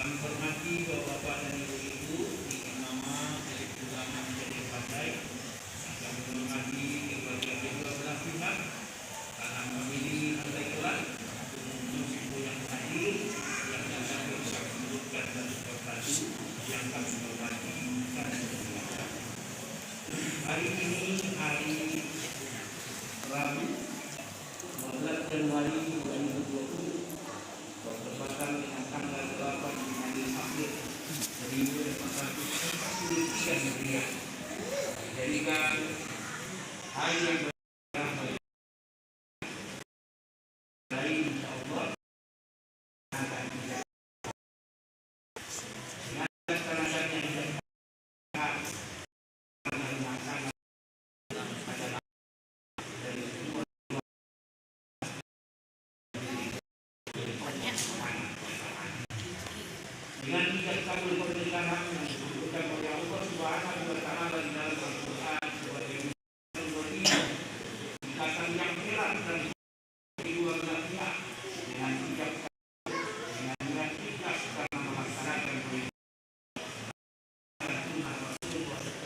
Kami hormati bapak-bapak dan ibu-ibu di nama Direktur Utama menjadi partai. Kami hormati kepada kedua belah pihak karena memilih partai kelak untuk yang hadir yang dapat menyebutkan dan sesuatu yang kami hormati dan semuanya. Hari ini hari Rabu 15 Januari 2020 bertepatan dengan tanggal 8 April 1443 dijadikan hari yang berbahagia dari insyaallah akan dengan laksanakan yang dengan kabul pernikahan yang disebutkan oleh Allah Subhanahu wa taala di dalam Al-Qur'an sebagai ikatan yang erat dan kedua belah pihak dengan sikap dengan ikhlas karena melaksanakan perintah sunnah Rasulullah SAW.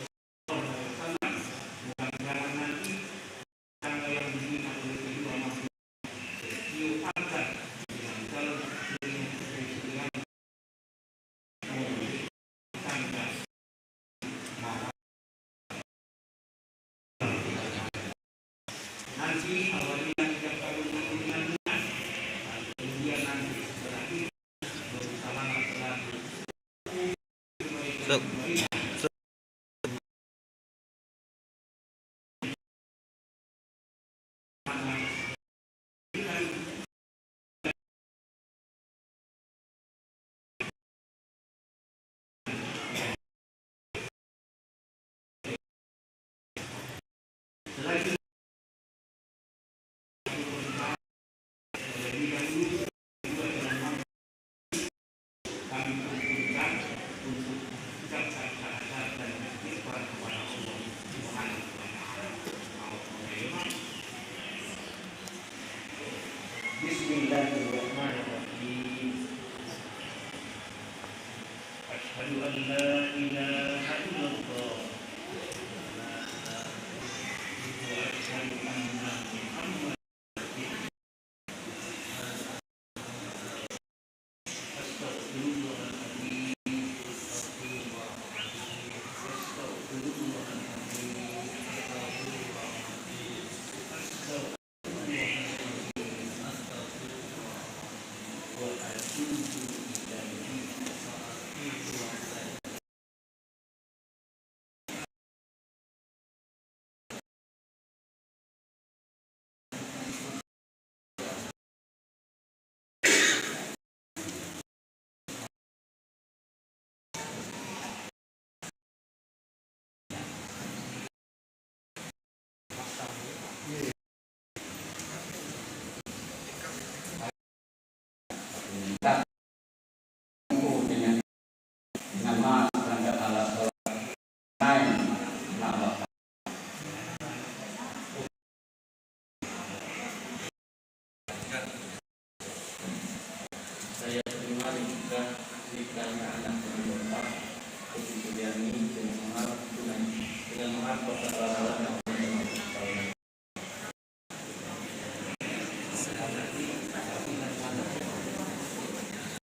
Mudah-mudahan nanti tanggal yang dibina oleh kedua masing diucapkan dengan calon nanti awalnya kita kalau dengan kemudian nanti berakhir bersama lagi. Bismillahirrahmanirrahim. Asyhadu an la ilaha illallah wa asyhadu anna Muhammadan saya terima juga dikanya anak berdoa kemudian ini dengan maaf kepada